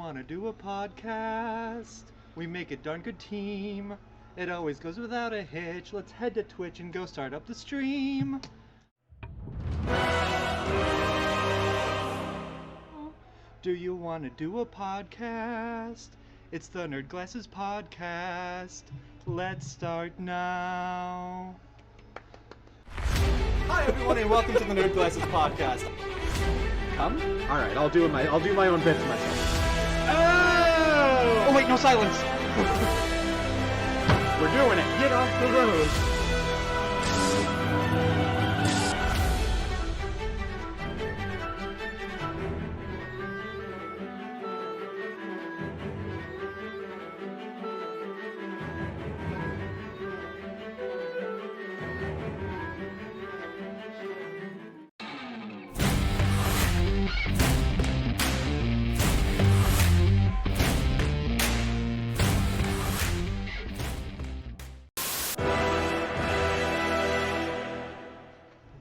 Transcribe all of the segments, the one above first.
wanna do a podcast? We make a darn good team. It always goes without a hitch. Let's head to Twitch and go start up the stream. Do you wanna do a podcast? It's the Nerd Glasses Podcast. Let's start now. Hi everyone, and welcome to the Nerd Glasses Podcast. Come? All right, I'll do my own bits myself. Oh wait, no silence. We're doing it. Get off the road.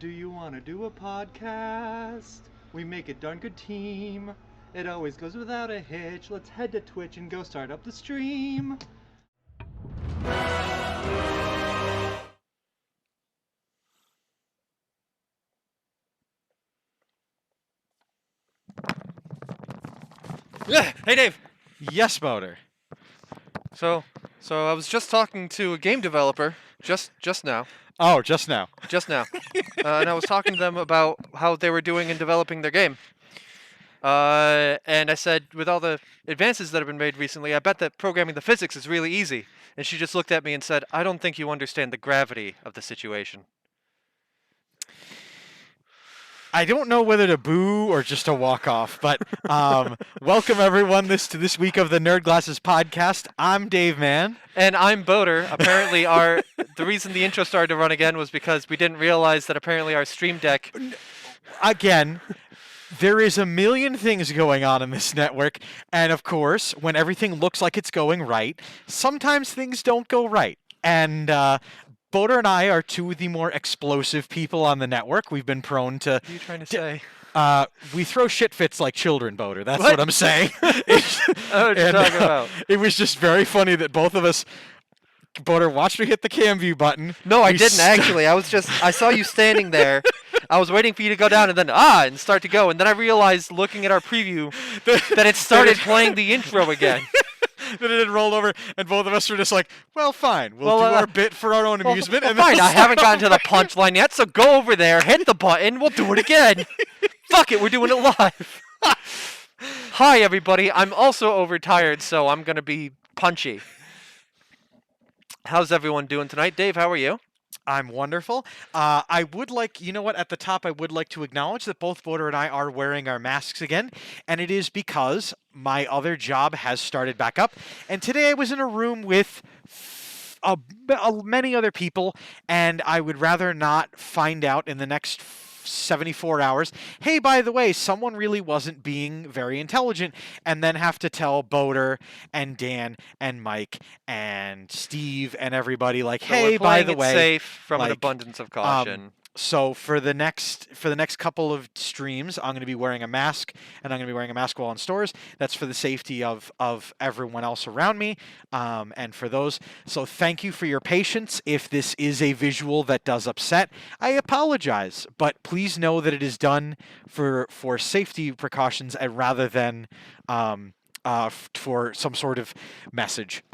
Do you wanna do a podcast? We make a darn good team. It always goes without a hitch. Let's head to Twitch and go start up the stream. Yeah. Hey, Dave. Yes, Motor. So I was just talking to a game developer just now, Oh, just now. and I was talking to them about how they were doing in developing their game. And I said, with all the advances that have been made recently, I bet that programming the physics is really easy. And she just looked at me and said, "I don't think you understand the gravity of the situation." I don't know whether to boo or just to walk off, but welcome everyone to this week of the Nerd Glasses Podcast. I'm Dave Mann. And I'm Boater. Apparently, the reason the intro started to run again was because we didn't realize that apparently our Stream Deck. Again, there is a million things going on in this network, and of course, when everything looks like it's going right, sometimes things don't go right. And Boater and I are two of the more explosive people on the network. We've been prone to... What are you trying to say? We throw shit fits like children, Boater. That's what I'm saying. What are you talking about? It was just very funny that both of us... Boater watched me hit the cam view button. No, I didn't actually. I saw you standing there. I was waiting for you to go down and then and start to go. And then I realized, looking at our preview, that it started playing the intro again. Then it had rolled over, and both of us were just like, well, fine. We'll do our bit for our own amusement. Well, and then fine. I haven't gotten to the punchline yet, so go over there, hit the button, we'll do it again. Fuck it, we're doing it live. Hi, everybody. I'm also overtired, so I'm going to be punchy. How's everyone doing tonight? Dave, how are you? I'm wonderful. I would like, at the top, I would like to acknowledge that both Boater and I are wearing our masks again, and it is because my other job has started back up, and today I was in a room with many other people, and I would rather not find out in the next 74 hours, hey, by the way, someone really wasn't being very intelligent, and then have to tell Boater and Dan and Mike and Steve and everybody like, So hey, we're by playing the it way, safe from an like, abundance of caution. So for the next couple of streams, I'm going to be wearing a mask, and I'm going to be wearing a mask while in stores. That's for the safety of everyone else around me, and for those. So thank you for your patience. If this is a visual that does upset, I apologize. But please know that it is done for safety precautions, and rather than for some sort of message.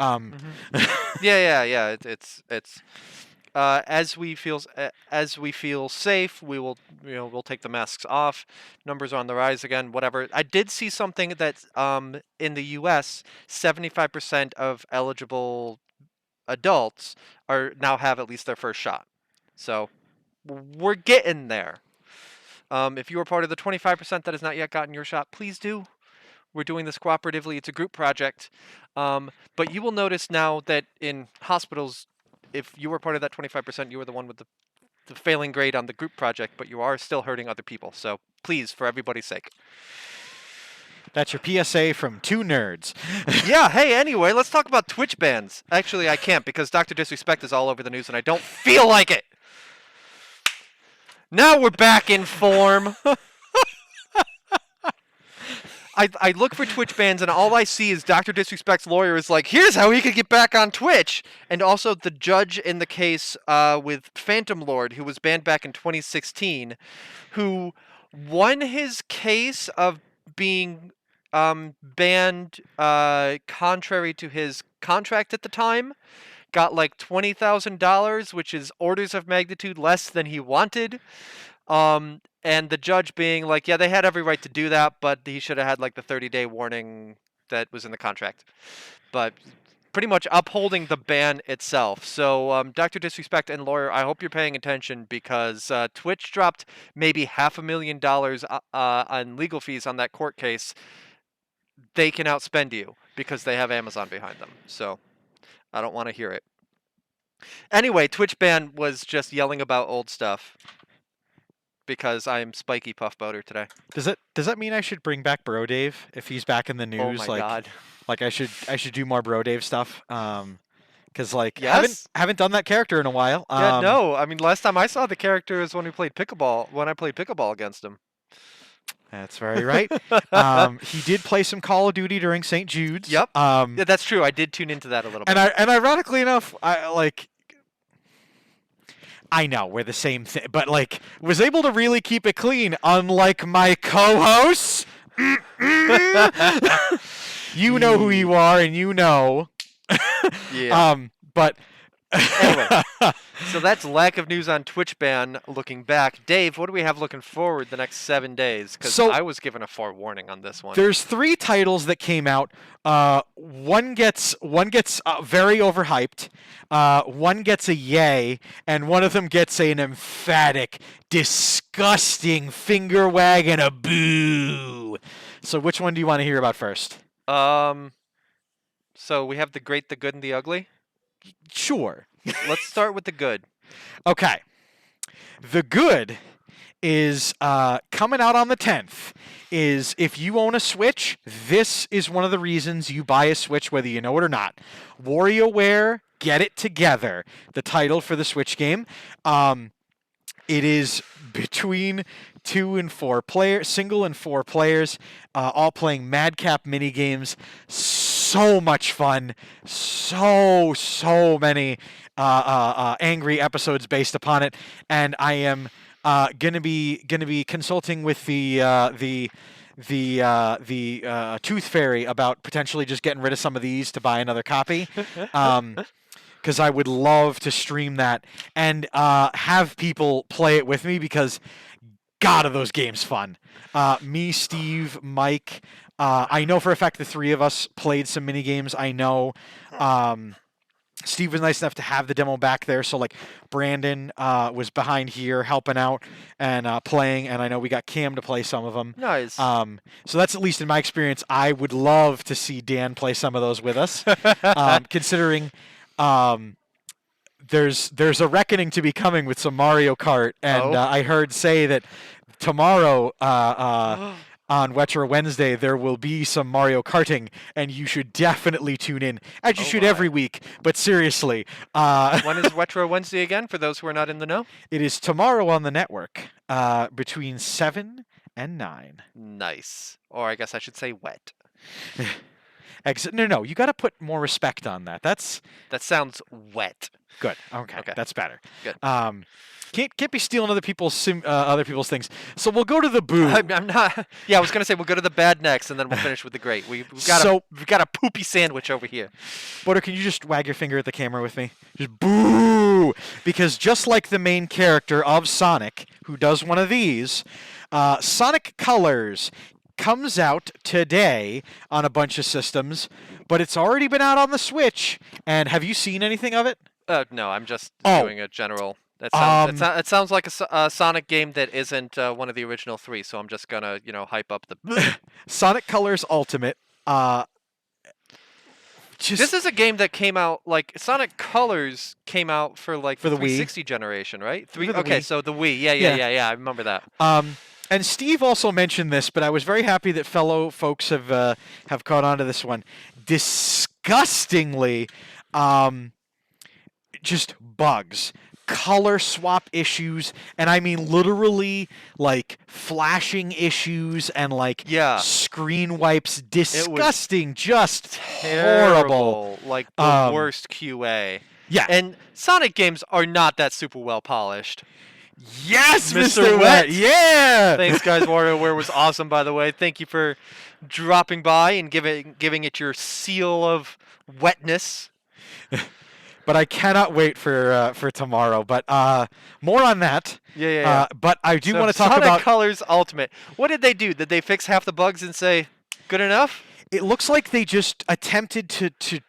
Yeah. It's. As we feel safe, we'll take the masks off. Numbers are on the rise again. Whatever. I did see something that in the U.S., 75% of eligible adults now have at least their first shot. So we're getting there. If you are part of the 25% that has not yet gotten your shot, please do. We're doing this cooperatively. It's a group project. But you will notice now that in hospitals, if you were part of that 25%, you were the one with the failing grade on the group project, but you are still hurting other people. So please, for everybody's sake. That's your PSA from two nerds. Yeah, hey, anyway, let's talk about Twitch bans. Actually, I can't because Dr. Disrespect is all over the news and I don't feel like it. Now we're back in form. I look for Twitch bans, and all I see is Dr. Disrespect's lawyer is like, here's how he could get back on Twitch. And also the judge in the case with Phantom Lord, who was banned back in 2016, who won his case of being banned contrary to his contract at the time. Got like $20,000, which is orders of magnitude less than he wanted. And the judge being like, yeah, they had every right to do that, but he should have had like the 30-day warning that was in the contract. But pretty much upholding the ban itself. So, Dr. Disrespect and lawyer, I hope you're paying attention because Twitch dropped maybe $500,000 on legal fees on that court case. They can outspend you because they have Amazon behind them. So, I don't want to hear it. Anyway, Twitch ban was just yelling about old stuff. Because I'm Spiky Puff Boater today. Does that mean I should bring back Bro Dave if he's back in the news? Oh my god! Like I should do more Bro Dave stuff. Because like Yes? haven't done that character in a while. Yeah, no. I mean, last time I saw the character was when we played pickleball. When I played pickleball against him. That's very right. He did play some Call of Duty during St. Jude's. Yep. Yeah, That's true. I did tune into that a little bit. and ironically enough, I know we're the same thing, but like was able to really keep it clean, unlike my co-hosts. You know who you are, and you know. Yeah. But Anyway, so that's lack of news on Twitch ban. Looking back, Dave, what do we have looking forward the next 7 days? Because So- I was given a forewarning on this one. there's 3 titles that came out. One gets very overhyped. One gets a yay, and one of them gets an emphatic, disgusting finger wag and a boo. So which one do you want to hear about first? So we have the great, the good, and the ugly. Sure. Let's start with the good. Okay. The good is coming out on the 10th. Is if you own a Switch, this is one of the reasons you buy a Switch, whether you know it or not. WarioWare Get It Together, the title for the Switch game. It is between 2 and 4 players, single and 4 players, all playing madcap mini games. So much fun, so many angry episodes based upon it, and I am gonna be consulting with the Tooth Fairy about potentially just getting rid of some of these to buy another copy. Because I would love to stream that and have people play it with me because, God, are those games fun. Me, Steve, Mike, I know for a fact the 3 of us played some mini games. I know Steve was nice enough to have the demo back there, so like Brandon was behind here helping out and playing, and I know we got Cam to play some of them. Nice. So that's at least in my experience. I would love to see Dan play some of those with us, considering there's a reckoning to be coming with some Mario Kart, and I heard say that tomorrow on Retro Wednesday there will be some Mario Karting, and you should definitely tune in, as you should every week. But seriously, When is Retro Wednesday again, for those who are not in the know? it is tomorrow on the network between 7 and 9. Nice. Or I guess I should say wet. No, you got to put more respect on that. That's That sounds wet. good. Okay, Okay. that's better. Good. Can't be stealing other people's things. So we'll go to the boo. I'm not. Yeah, I was gonna say we'll go to the bad next, and then we'll finish with the great. We've got a poopy sandwich over here. Butter, can you just wag your finger at the camera with me? Just boo! Because just like the main character of Sonic, who does one of these, Sonic Colors comes out today on a bunch of systems, but it's already been out on the Switch. And have you seen anything of it? No, I'm just Oh. doing a general. It sounds like a Sonic game that isn't one of the original 3. So I'm just gonna hype up the. Sonic Colors Ultimate. This is a game that came out like Sonic Colors came out for like For the the Wii. 360 generation, right? For the Okay, Wii. so the Wii. Yeah. I remember that. And Steve also mentioned this, but I was very happy that fellow folks have caught on to this one. Disgustingly, just bugs. color swap issues, and I mean literally like flashing issues and like Yeah. screen wipes. Disgusting, just horrible. Terrible, like the worst QA. Yeah. And Sonic games are not that super well polished. Yes, Mr. Mr. Wet. Yeah. Thanks, guys. WarioWare was awesome, by the way. Thank you for dropping by and giving it your seal of wetness. But I cannot wait for tomorrow. But more on that. Yeah. But I do So want to talk Sonic about. Colors Ultimate. What did they do? Did they fix half the bugs and say good enough? It looks like they just attempted to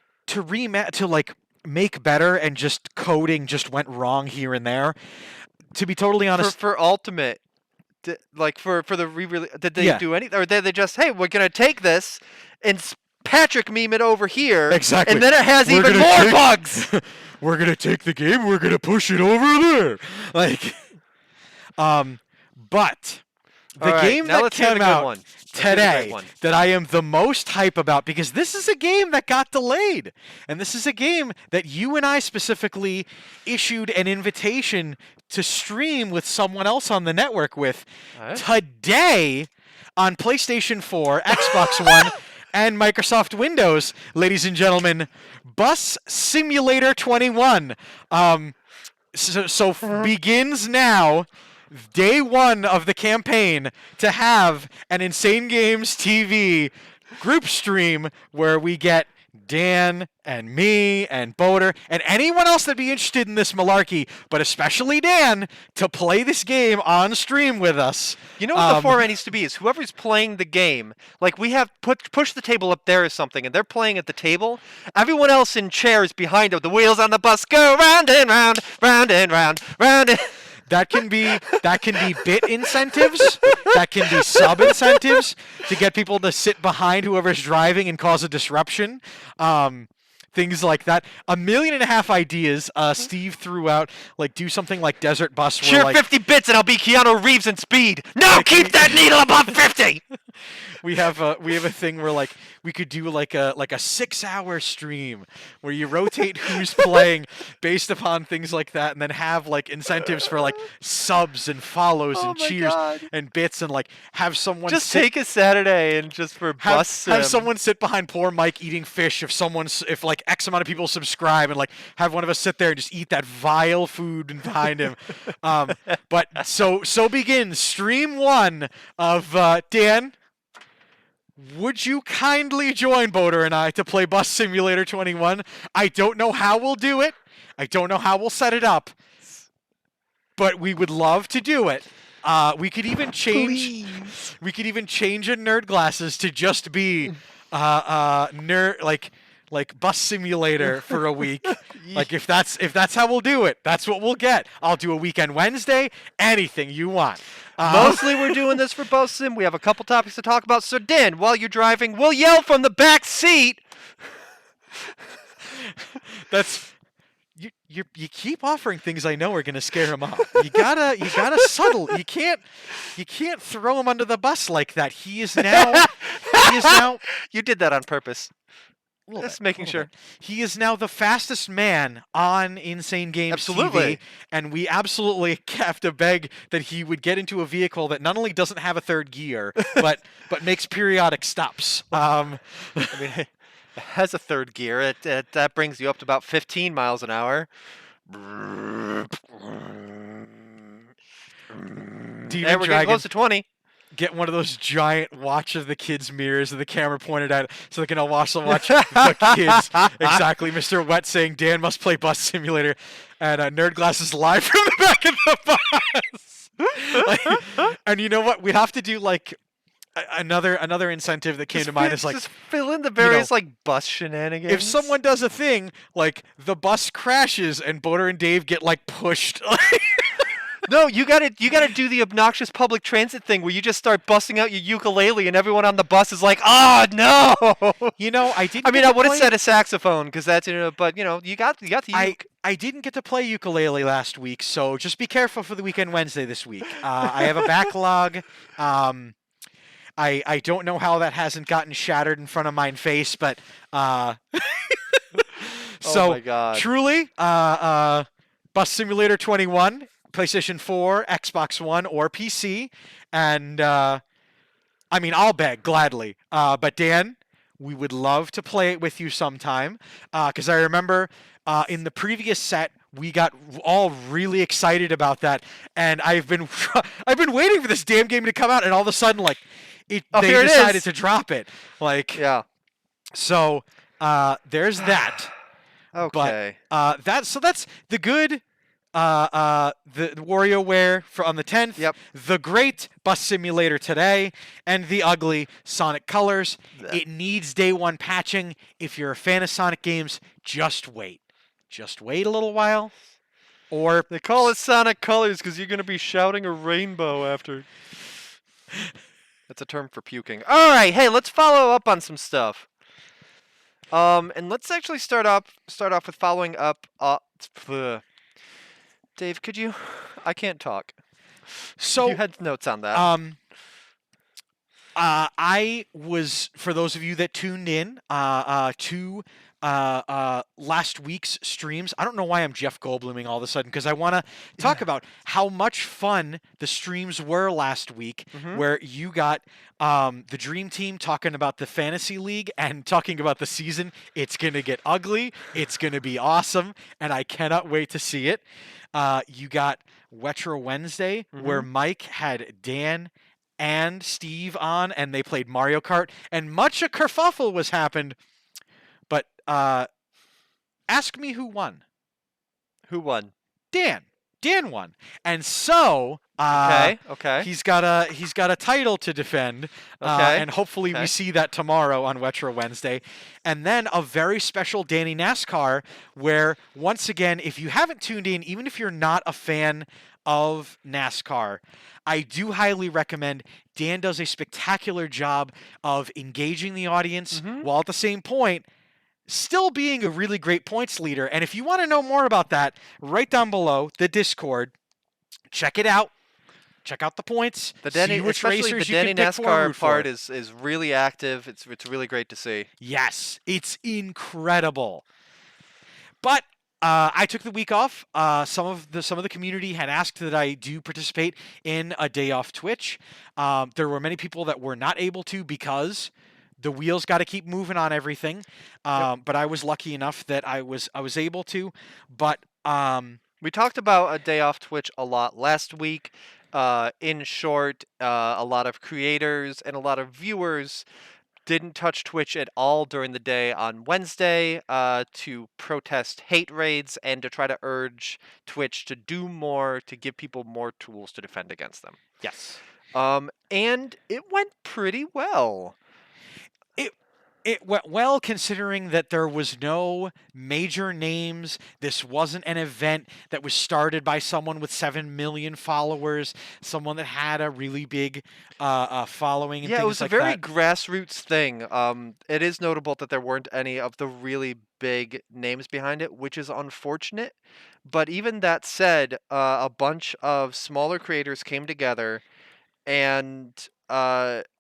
like make better, and just coding just went wrong here and there. To be totally honest, For Ultimate, like for the re-release, did they Yeah. do anything, or did they just, hey, we're gonna take this and Patrick meme it over here, Exactly. and then it has We're even gonna more take- bugs. we're gonna take the game, we're gonna push it over there, like, but the All right, game now that let's hear the came good out one. Let's hear the great today one. that I am the most hype about, because this is a game that got delayed, and this is a game that you and I specifically issued an invitation to stream with someone else on the network with Alright. today on PlayStation 4, Xbox One, and Microsoft Windows, ladies and gentlemen. Bus Simulator 21 begins now, day one of the campaign, to have an Insane Games TV group stream where we get Dan and me and Boater and anyone else that'd be interested in this malarkey, but especially Dan, to play this game on stream with us. You know what the format needs to be is whoever's playing the game, like we have push the table up there or something, and they're playing at the table. Everyone else in chairs behind them, the wheels on the bus go round and round, round and round, round and... That can be bit incentives. That can be sub incentives to get people to sit behind whoever's driving and cause a disruption. Things like that. 1.5 million ideas. Steve threw out, like, do something like Desert Bus. Where, Sure, like, 50 bits and I'll be Keanu Reeves in speed. No, Like, keep that needle above 50. we have a thing where, like, we could do like a 6-hour stream where you rotate who's playing based upon things like that, and then have like incentives for like subs and follows Oh and my cheers God. and bits, and like have someone Just sit, take a Saturday and just for have bus sim. someone sit behind poor Mike eating fish if like X amount of people subscribe, and like have one of us sit there and just eat that vile food behind him. But so begins stream one of Dan. Would you kindly join Boater and I to play Bus Simulator 21? I don't know how we'll do it. I don't know how we'll set it up. But we would love to do it. We could even change. Please. We could even change a nerd glasses to just be nerd like Bus Simulator for a week. Like if that's how we'll do it, that's what we'll get. I'll do a Weekend Wednesday, anything you want. Mostly we're doing this for Bus Sim. We have a couple topics to talk about. So, Dan, while you're driving, we'll yell from the back seat. That's you keep offering things I know are gonna scare him off. You gotta subtle. You can't throw him under the bus like that. He is now. You did that on purpose. A little Just bit, making a little sure. bit. He is now the fastest man on Insane Games Absolutely. TV, and we absolutely have to beg that he would get into a vehicle that not only doesn't have a third gear, but makes periodic stops. I mean, it has a third gear. That brings you up to about 15 miles an hour. Demon And we're getting Dragon, close to 20. get one of those giant watch of the kids mirrors with the camera pointed at it, so they can all watch the kids. Exactly, Mr. Wet saying Dan must play Bus Simulator, and Nerd Glasses live from the back of the bus. And you know what? We have to do like another incentive that came to mind is like, just fill in the various like bus shenanigans. if someone does a thing like the bus crashes and Boater and Dave get like pushed. No, you gotta do the obnoxious public transit thing where you just start busting out your ukulele and everyone on the bus is like, "Oh no!" You know, I didn't. I mean, get I to would have play- said a saxophone because that's but you got the uke. I didn't get to play ukulele last week, so just be careful for the Weekend Wednesday this week. I have a backlog. I don't know how that hasn't gotten shattered in front of my face, but so Oh my God. truly, Bus Simulator 21, PlayStation 4, Xbox One, or PC. And I mean, I'll beg gladly. But Dan, we would love to play it with you sometime. Because I remember in the previous set, we got all really excited about that, and I've been I've been waiting for this damn game to come out, and all of a sudden, like, they here it decided is. to drop it. Like, Yeah. so there's that. Okay. But that's the good. The WarioWare on the 10th, Yep. the great Bus Simulator today, and the ugly Sonic Colors. It needs day one patching. If you're a fan of Sonic games, just wait. Just wait a little while. Or They call it Sonic Colors because you're going to be shouting a rainbow after. That's a term for puking. All right, hey, let's follow up on some stuff. And let's actually start off with following up. Dave, could you? I can't talk. so You had notes on that. I was, for those of you that tuned in to last week's streams. I don't know why I'm Jeff Goldbluming all of a sudden, because I want to talk about how much fun the streams were last week, where you got the Dream Team talking about the Fantasy League and talking about the season. It's going to get ugly. It's going to be awesome, and I cannot wait to see it. You got Retro Wednesday, where Mike had Dan and Steve on, and they played Mario Kart, and much a kerfuffle was happened. But ask me who won. Who won? Dan. Dan won, and so Okay. he's got a title to defend, and hopefully we see that tomorrow on Retro Wednesday. And then a very special Danny NASCAR, where once again, if you haven't tuned in, even if you're not a fan of NASCAR, I do highly recommend. Dan does a spectacular job of engaging the audience while at the same point still being a really great points leader. And if you want to know more about that, right down below, the Discord, check it out. Check out the points. The Denny, see which especially racers the you Denny can pick for and root NASCAR for. part is really active. It's really great to see. Yes, it's incredible. But I took the week off. Some of the community had asked that I do participate in a day off Twitch. There were many people that were not able to because the wheels got to keep moving on everything. But I was lucky enough that I was able to. But we talked about a day off Twitch a lot last week. In short, a lot of creators and a lot of viewers didn't touch Twitch at all during the day on Wednesday to protest hate raids and to try to urge Twitch to do more to give people more tools to defend against them. yes. And it went pretty well. It went well, considering that there was no major names. This wasn't an event that was started by someone with 7 million followers, someone that had a really big following and Yeah, things it was like a very that. grassroots thing. It is notable that there weren't any of the really big names behind it, which is unfortunate. But even that said, a bunch of smaller creators came together, and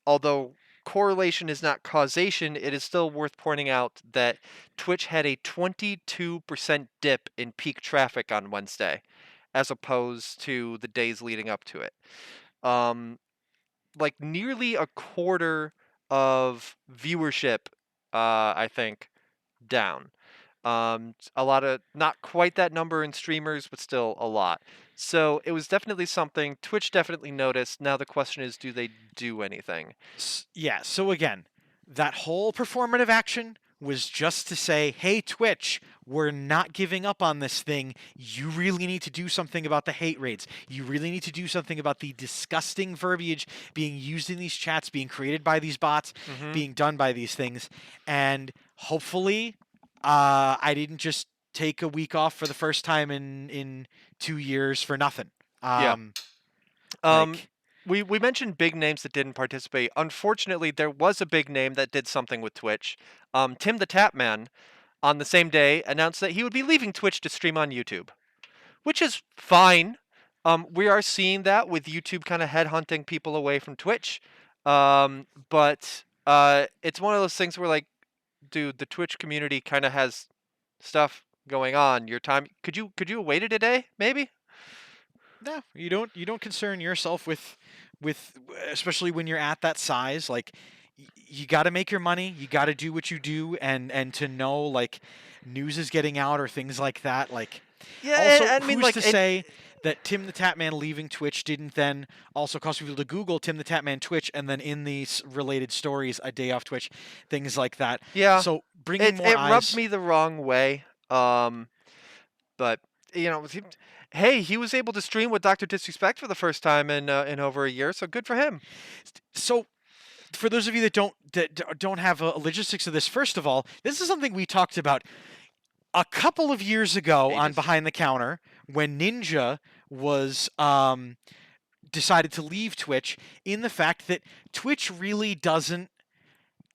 although correlation is not causation, it is still worth pointing out that Twitch had a 22% dip in peak traffic on Wednesday, as opposed to the days leading up to it. Like nearly a quarter of viewership, I think, down. A lot of, not quite that number in streamers, but still a lot. So it was definitely something Twitch definitely noticed. Now the question is, do they do anything? Yeah, so again, that whole performative action was just to say, hey, Twitch, we're not giving up on this thing. You really need to do something about the hate raids. You really need to do something about the disgusting verbiage being used in these chats, being created by these bots, being done by these things. And hopefully, I didn't just take a week off for the first time in 2 years for nothing. Yeah. Like, We mentioned big names that didn't participate. Unfortunately, there was a big name that did something with Twitch. Tim the Tapman, on the same day, announced that he would be leaving Twitch to stream on YouTube, which is fine. We are seeing that with YouTube kind of headhunting people away from Twitch. But it's one of those things where, like, dude, the Twitch community kind of has stuff going on, your time could you have waited a day maybe? No, you don't concern yourself with especially when you're at that size. Like you got to make your money. You got to do what you do, and to know like news is getting out or things like that. Like Yeah, also, and I mean who's like to and say that Tim the Tatman leaving Twitch didn't then also cause people to Google Tim the Tatman Twitch and then in these related stories a day off Twitch, things like that. yeah, So bringing it more it rubbed eyes. me the wrong way. But hey, he was able to stream with Dr. Disrespect for the first time in over a year, so good for him. So for those of you that don't have a logistics of this, first of all, this is something we talked about a couple of years ago on Ages. Behind the Counter when Ninja was decided to leave Twitch. In the fact that Twitch really doesn't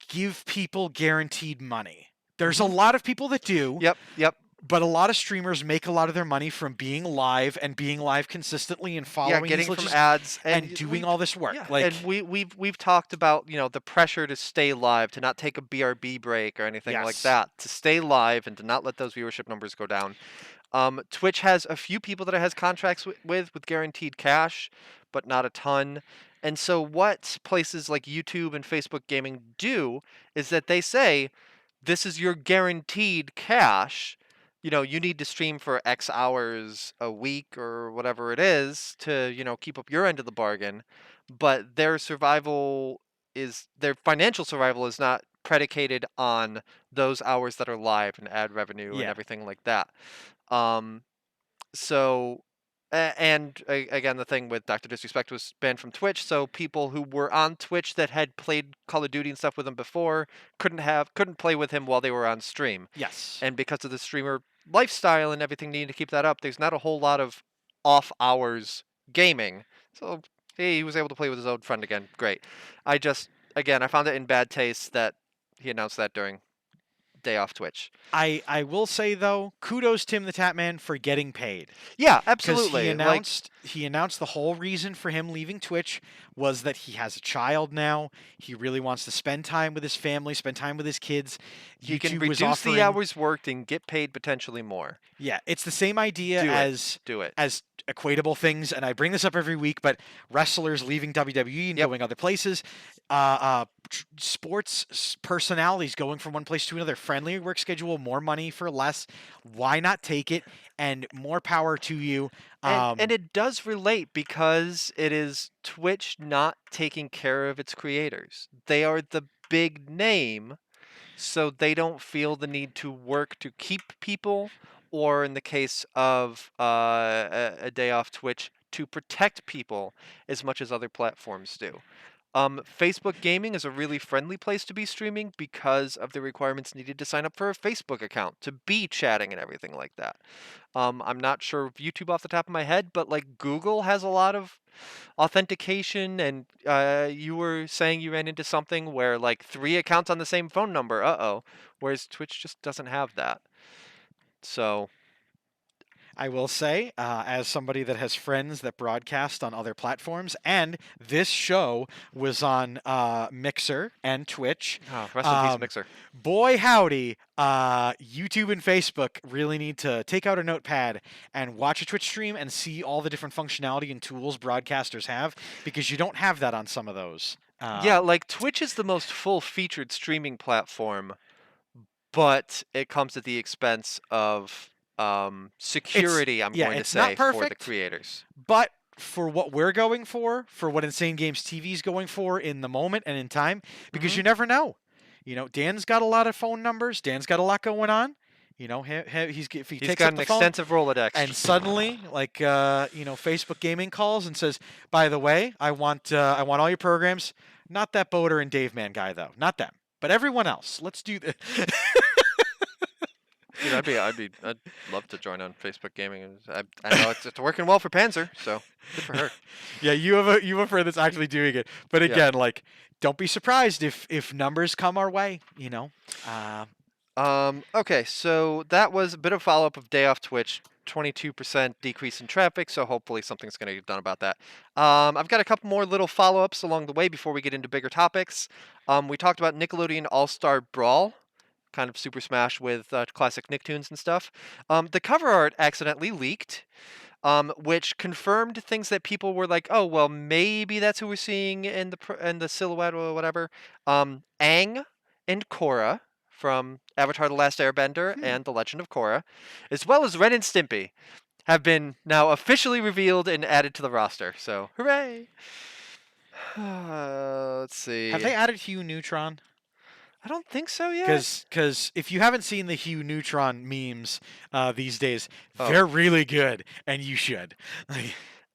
give people guaranteed money. There's a Mhm. lot of people that do, Yep, yep. but a lot of streamers make a lot of their money from being live and being live consistently and Yeah, following these getting from ads and doing all this work. Like, we've talked about, the pressure to stay live, to not take a BRB break or anything like yes, that, to stay live and to not let those viewership numbers go down. Twitch has a few people that it has contracts with guaranteed cash, but not a ton. And so what places like YouTube and Facebook Gaming do is that they say, this is your guaranteed cash. You need to stream for X hours a week or whatever it is to, keep up your end of the bargain. But their financial survival is not predicated on those hours that are live and ad revenue and yeah, everything like that. Um, so, again, the thing with Dr. Disrespect was banned from Twitch, so people who were on Twitch that had played Call of Duty and stuff with him before couldn't play with him while they were on stream. yes. And because of the streamer lifestyle and everything needing to keep that up, there's not a whole lot of off hours gaming. So, hey, he was able to play with his old friend again. Great. I found it in bad taste that he announced that during day off Twitch. I will say though, kudos Tim the Tatman for getting paid. Yeah, Because he absolutely. Like, announced the whole reason for him leaving Twitch was that he has a child now. He really wants to spend time with his family, spend time with his kids. he can YouTube was reduce the offering, hours worked and get paid potentially more. yeah, it's the same idea Do it. as Do it. equatable things, and I bring this up every week, but wrestlers leaving WWE and Yep. going other places, sports personalities going from one place to another, friendlier work schedule, more money for less. Why not take it? And more power to you. And it does relate because it is Twitch not taking care of its creators. They are the big name, so they don't feel the need to work to keep people, or in the case of a day off Twitch, to protect people as much as other platforms do. Facebook Gaming is a really friendly place to be streaming because of the requirements needed to sign up for a Facebook account, to be chatting and everything like that. I'm not sure of YouTube off the top of my head, but like Google has a lot of authentication, and you were saying you ran into something where like 3 accounts on the same phone number. Uh-oh. Whereas Twitch just doesn't have that. So, I will say, as somebody that has friends that broadcast on other platforms, and this show was on Mixer and Twitch. rest in peace, Um, Mixer. Boy, howdy, YouTube and Facebook really need to take out a notepad and watch a Twitch stream and see all the different functionality and tools broadcasters have, because you don't have that on some of those. Yeah, like Twitch is the most full-featured streaming platform, but it comes at the expense of security, I'm going to it's not say, for the perfect, creators. but for what we're going for what Insane Games TV is going for in the moment and in time, because Mhm. you never know. Dan's got a lot of phone numbers. Dan's got a lot going on. If he He's takes got up an the phone extensive Rolodex. and suddenly, like, Facebook Gaming calls and says, "By the way, I want all your programs. Not that Boater and Dave Man guy though. Not them, but everyone else. Let's do this." Dude, I'd love to join on Facebook Gaming. And I know it's working well for Panzer, so good for her. Yeah, you have a friend that's actually doing it. But Yeah. again, like, don't be surprised if numbers come our way. Okay, so that was a bit of follow-up of Day Off Twitch. 22% decrease in traffic, so hopefully something's going to get done about that. I've got a couple more little follow-ups along the way before we get into bigger topics. We talked about Nickelodeon All-Star Brawl kind of Super Smash with classic Nicktoons and stuff. The cover art accidentally leaked, which confirmed things that people were like, "Oh, well, maybe that's who we're seeing in the silhouette or whatever." Aang and Korra from Avatar: The Last Airbender and The Legend of Korra, as well as Ren and Stimpy, have been now officially revealed and added to the roster. So, hooray! Let's see. Have they added Hugh Neutron? I don't think so yet. Because if you haven't seen the Hugh Neutron memes these days, Oh. they're really good, and you should.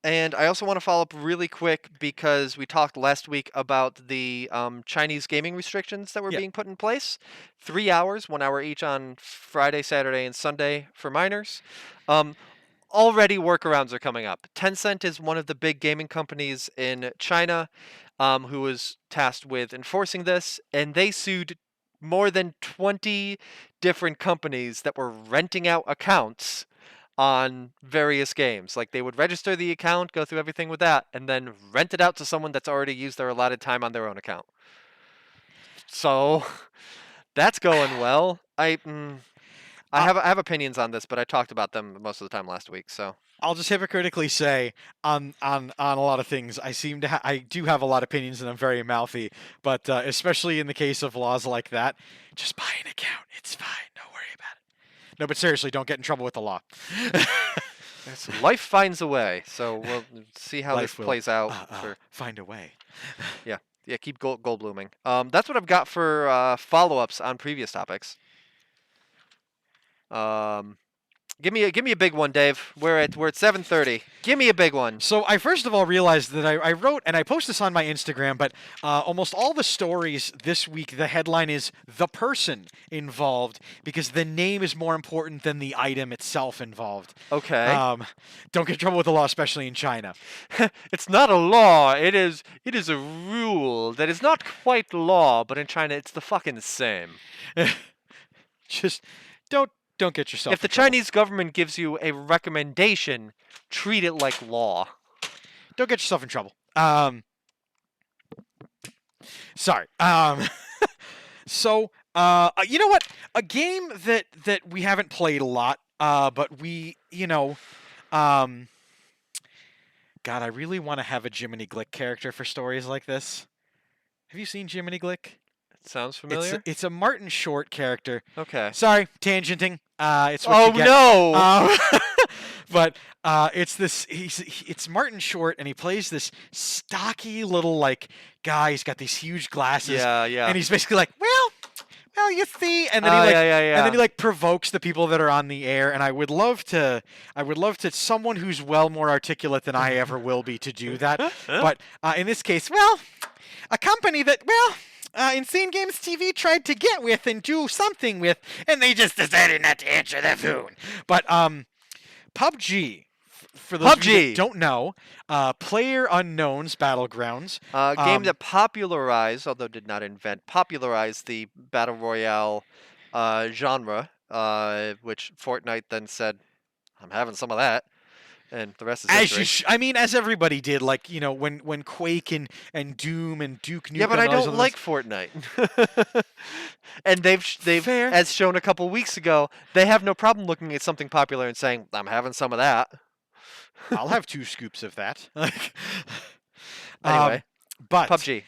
And I also want to follow up really quick because we talked last week about the Chinese gaming restrictions that were Yeah. being put in place. 3 hours, 1 hour each on Friday, Saturday, and Sunday for minors. Already workarounds are coming up. Tencent is one of the big gaming companies in China who was tasked with enforcing this, and they sued more than 20 different companies that were renting out accounts on various games. Like they would register the account, go through everything with that, and then rent it out to someone that's already used their allotted time on their own account. So that's going well. I have opinions on this, but I talked about them most of the time last week. So I'll just hypocritically say on a lot of things, I do have a lot of opinions and I'm very mouthy, but especially in the case of laws like that, just buy an account. It's fine. Don't worry about it. No, but seriously, don't get in trouble with the law. life finds a way. So we'll see how Life this will, plays out. find a way. Yeah, keep gold blooming. That's what I've got for follow-ups on previous topics. Give me a big one, Dave. We're at 7:30. Give me a big one. So I first of all realized that I wrote, and I posted this on my Instagram, but almost all the stories this week, the headline is "The person involved," because the name is more important than the item itself involved. Okay. Don't get in trouble with the law, especially in China. It's not a law. It is a rule that is not quite law, but in China it's the fucking same. Just don't get yourself If the in trouble. Chinese government gives you a recommendation, treat it like law. Don't get yourself in trouble. Sorry. So, you know what? A game that we haven't played a lot, but we, God, I really want to have a Jiminy Glick character for stories like this. Have you seen Jiminy Glick? It sounds familiar. It's a Martin Short character. Okay. Sorry, tangenting. It's what you get. No! But it's this. It's Martin Short, and he plays this stocky little guy. He's got these huge glasses. Yeah. And he's basically like, well, you see, and then he and then he provokes the people that are on the air. And I would love to someone who's well more articulate than I ever will be to do that. But in this case, a company that Insane Games TV tried to get with and do something with, and they just decided not to answer the phone. But PUBG, for those of you that don't know, Player Unknown's Battlegrounds. Game that popularized, although did not invent, popularized the Battle Royale genre, which Fortnite then said, I'm having some of that. And the rest is history. As everybody did, when Quake and Doom and Duke Nukem. Yeah, but I don't like Fortnite. And they've as shown a couple weeks ago, they have no problem looking at something popular and saying, I'm having some of that. I'll have 2 scoops of that. Anyway, but PUBG.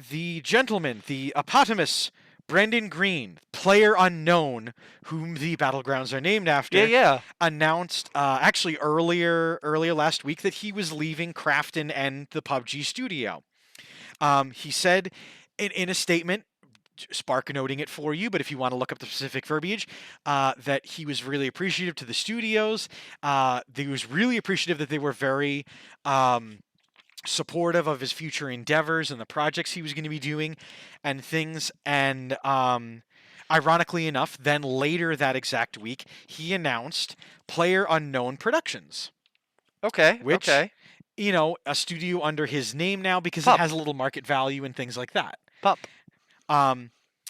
The gentleman, the eponymous Brendan Green, Player Unknown, whom the Battlegrounds are named after, announced actually earlier last week that he was leaving Krafton and the PUBG studio. He said in a statement, spark noting it for you, but if you want to look up the specific verbiage, that he was really appreciative to the studios. He was really appreciative that they were very supportive of his future endeavors and the projects he was going to be doing and things. And ironically enough, then later that exact week, he announced Player Unknown Productions. Which, a studio under his name now because it has a little market value and things like that.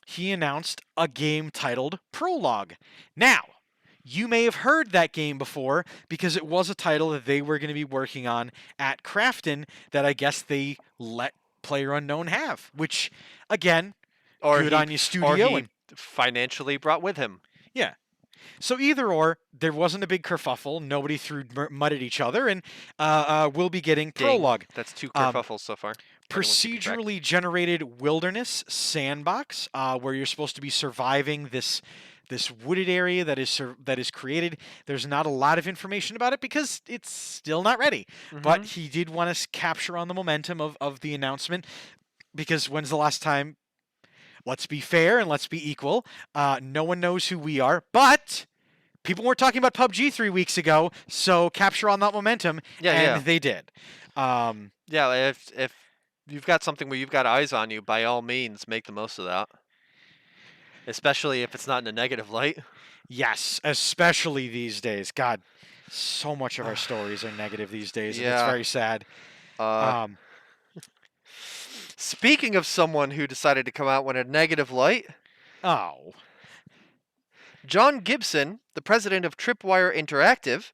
He announced a game titled Prologue. Now, you may have heard that game before because it was a title that they were going to be working on at Krafton that I guess they let Player Unknown have, which, again, good on you, studio. financially brought with him. Yeah. So either or, there wasn't a big kerfuffle. Nobody threw mud at each other, and we'll be getting Ding. prologue. That's 2 Um, kerfuffles so far. for anyone keeping track. Procedurally generated wilderness sandbox, where you're supposed to be surviving this wooded area that is created. There's not a lot of information about it because it's still not ready. But he did want us capture on the momentum of the announcement, because when's the last time? Let's be fair and let's be equal. No one knows who we are, but people weren't talking about PUBG 3 weeks ago, so capture on that momentum, and they did. Yeah, if you've got something where you've got eyes on you, by all means, make the most of that. Especially if it's not in a negative light. Yes, especially these days. God, so much of our stories are negative these days, and it's Yeah. very sad. Speaking of someone who decided to come out in a negative light, Oh. John Gibson, the president of Tripwire Interactive,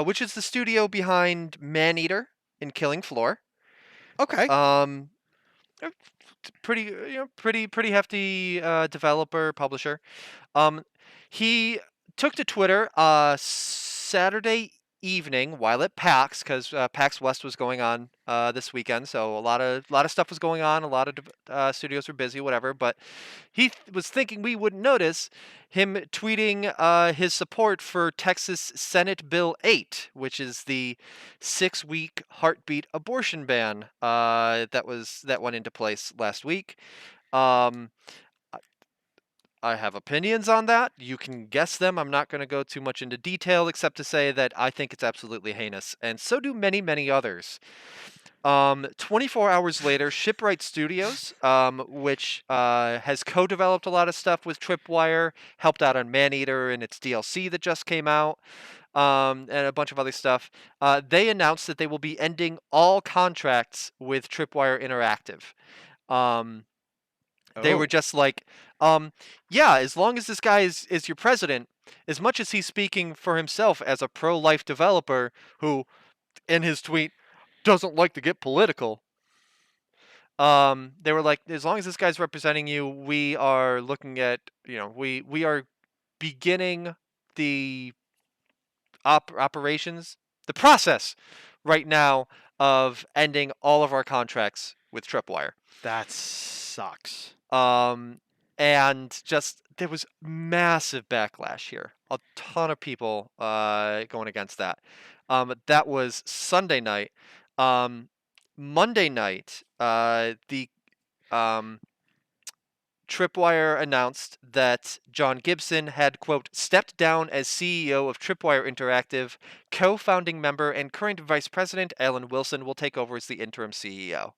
which is the studio behind Maneater and Killing Floor. Okay. Pretty hefty developer, publisher. He took to Twitter Saturday evening while at PAX, because PAX West was going on this weekend, so a lot of stuff was going on. A lot of studios were busy, whatever. But he was thinking we wouldn't notice him tweeting his support for Texas Senate Bill 8, which is the 6-week heartbeat abortion ban that went into place last week. I have opinions on that. You can guess them. I'm not going to go too much into detail, except to say that I think it's absolutely heinous, and so do many, many others. 24 hours later, Shipwright Studios, which has co-developed a lot of stuff with Tripwire, helped out on Maneater and its DLC that just came out, and a bunch of other stuff, they announced that they will be ending all contracts with Tripwire Interactive. They were just like, yeah, as long as this guy is your president, as much as he's speaking for himself as a pro-life developer who, in his tweet, doesn't like to get political, they were like, as long as this guy's representing you, we are looking at, we are beginning the operations, the process right now of ending all of our contracts with Tripwire. That sucks. And just there was massive backlash here. A ton of people going against that. That was Sunday night. Monday night, the Tripwire announced that John Gibson had, quote, stepped down as CEO of Tripwire Interactive. Co-founding member and current vice president Alan Wilson will take over as the interim CEO.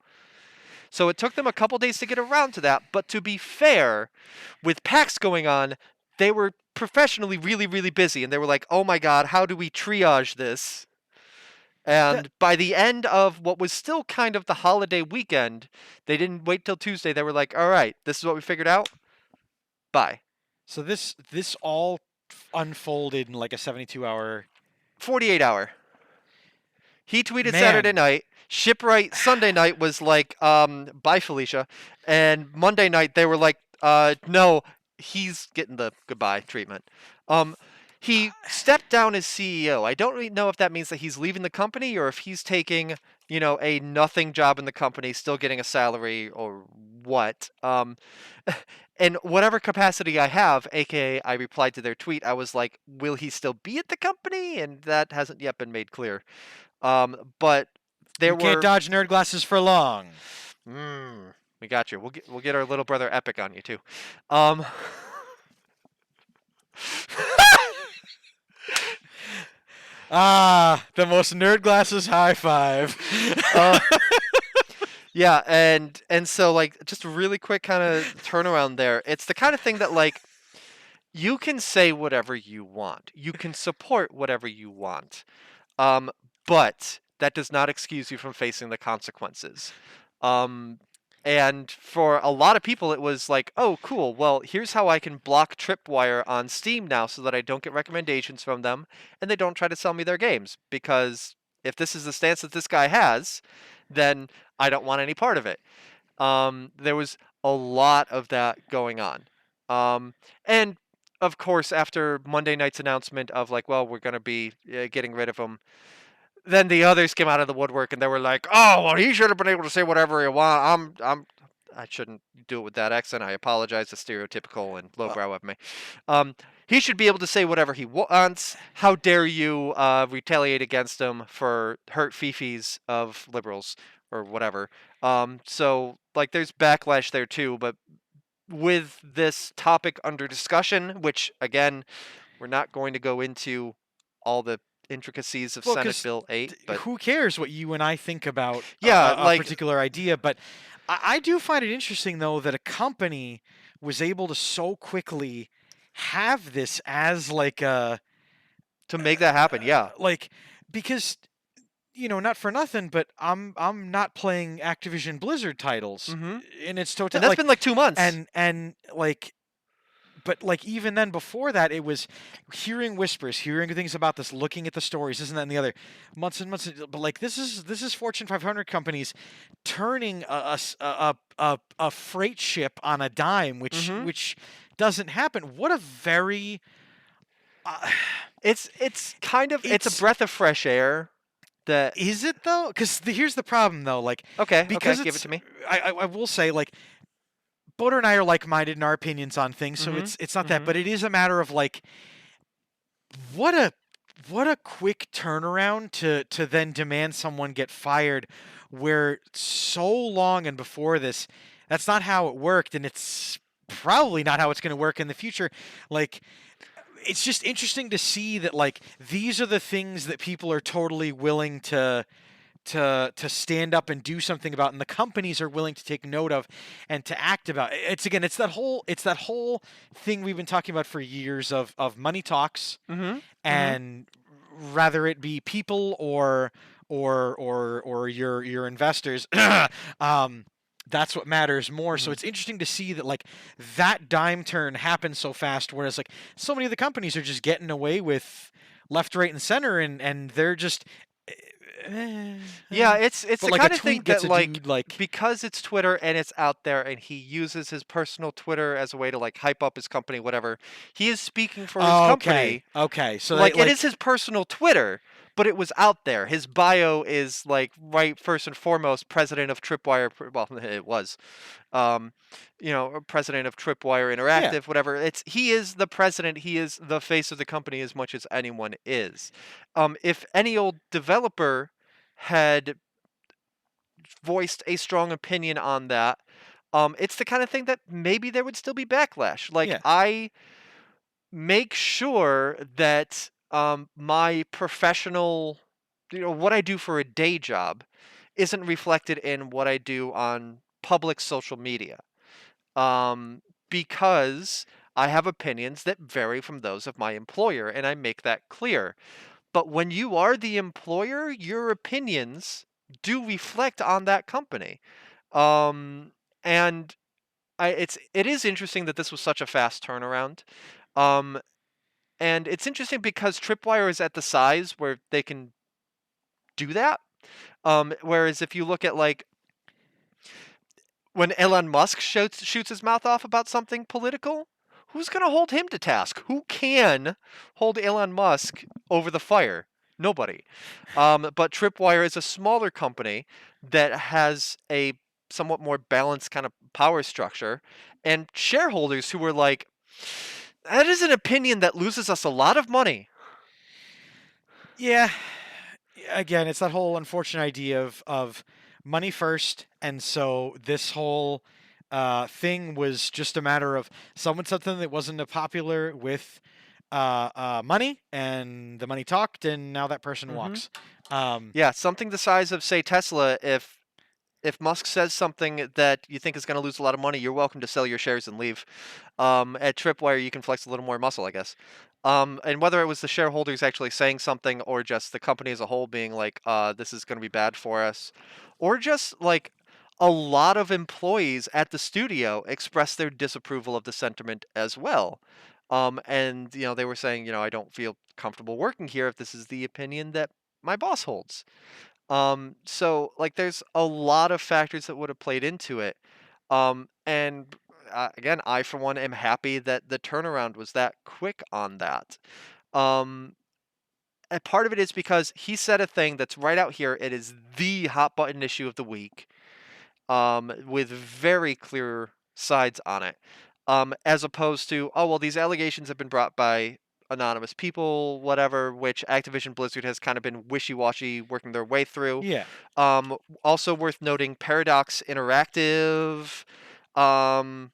So it took them a couple days to get around to that, but to be fair, with PAX going on, they were professionally really, really busy, and they were like, oh my god, how do we triage this? And by the end of what was still kind of the holiday weekend, they didn't wait till Tuesday. They were like, all right, this is what we figured out. Bye. So this all unfolded in like a 72-hour... 48-hour. He tweeted Saturday night. Shipwright Sunday night was like, bye, Felicia. And Monday night, they were like, no, he's getting the goodbye treatment. He stepped down as CEO. I don't really know if that means that he's leaving the company or if he's taking, a nothing job in the company, still getting a salary or what. In whatever capacity I have, aka I replied to their tweet, I was like, will he still be at the company? And that hasn't yet been made clear. But there were... can't dodge nerd glasses for long. We got you. We'll get our little brother Epic on you too. The most nerd glasses high five. Yeah, and so like just a really quick kind of turnaround there. It's the kind of thing that like you can say whatever you want. You can support whatever you want. But that does not excuse you from facing the consequences. And for a lot of people, it was like, oh, cool. Well, here's how I can block Tripwire on Steam now so that I don't get recommendations from them and they don't try to sell me their games. Because if this is the stance that this guy has, then I don't want any part of it. There was a lot of that going on. And of course, after Monday night's announcement of like, well, we're going to be getting rid of him, then the others came out of the woodwork and they were like, "Oh, well, he should have been able to say whatever he want." I shouldn't do it with that accent. I apologize. It's stereotypical and Uh, lowbrow of me. Um, he should be able to say whatever he wants. How dare you retaliate against him for hurt fifis of liberals or whatever? So like, there's backlash there too. But with this topic under discussion, which again, we're not going to go into all the intricacies of well, Senate because Bill 8, but who cares what you and I think about yeah, a like, particular idea? But I do find it interesting, though, that a company was able to so quickly have this as like a to make that happen, yeah. like because not for nothing, but I'm not playing Activision Blizzard titles, Hmm. and it's And total that's like been like 2 months. and like but like even then before that it was hearing whispers, hearing things about this, looking at the stories, this and that and the other, months and months. But like this is Fortune 500 companies turning a freight ship on a dime, which Hmm. doesn't happen. What a very uh, It's kind of, it's a it's breath of fresh air that, is it though? Because here's the problem though, like okay, because give it it's to me. I will say, like, Boder and I are like-minded in our opinions on things, so Hmm. it's not that, Hmm. but it is a matter of like what a quick turnaround to then demand someone get fired, where so long and before this, that's not how it worked, and it's probably not how it's going to work in the future. Like, it's just interesting to see that like these are the things that people are totally willing to stand up and do something about, and the companies are willing to take note of and to act about. It's that whole thing we've been talking about for years of money talks, Hmm. Hmm. and rather it be people or your investors. um that's what matters more. So Hmm. it's interesting to see that like that dime turn happens so fast, whereas like so many of the companies are just getting away with left, right, and center, and they're just eh, Yeah, eh. it's But the like a kind of thing tweet that, gets a like, dude like because it's Twitter and it's out there and he uses his personal Twitter as a way to like hype up his company, whatever. He is speaking for his okay, company. okay, so they Like, it is like his personal Twitter, but it was out there. His bio is like, right, first and foremost, president of Tripwire. Well, it was, um, president of Tripwire yeah. Interactive, whatever. He is the president. He is the face of the company as much as anyone is. If any old developer had voiced a strong opinion on that, it's the kind of thing that maybe there would still be backlash. Like, Yeah. I make sure that my professional, what I do for a day job isn't reflected in what I do on public social media. Um, because I have opinions that vary from those of my employer, and I make that clear. But when you are the employer, your opinions do reflect on that company. Um, and it is interesting that this was such a fast turnaround. Um, and it's interesting because Tripwire is at the size where they can do that. Whereas if you look at like when Elon Musk shoots his mouth off about something political, who's going to hold him to task? Who can hold Elon Musk over the fire? Nobody. But Tripwire is a smaller company that has a somewhat more balanced kind of power structure, and shareholders who were like, that is an opinion that loses us a lot of money. Yeah. Again, it's that whole unfortunate idea of money first, and so this whole thing was just a matter of someone said something that wasn't popular with money, and the money talked, and now that person Hmm. walks. Um, Yeah, something the size of, say, Tesla. If Musk says something that you think is going to lose a lot of money, you're welcome to sell your shares and leave. At Tripwire, you can flex a little more muscle, I guess. And whether it was the shareholders actually saying something or just the company as a whole being like, this is going to be bad for us, or just like a lot of employees at the studio expressed their disapproval of the sentiment as well. And they were saying, I don't feel comfortable working here if this is the opinion that my boss holds. So like there's a lot of factors that would have played into it. And again, I for one am happy that the turnaround was that quick on that. Um, and part of it is because he said a thing that's right out here. It is the hot button issue of the week, with very clear sides on it, as opposed to, oh, well, these allegations have been brought by anonymous people, whatever, which Activision Blizzard has kind of been wishy-washy working their way through. Yeah. Also worth noting, Paradox Interactive, um,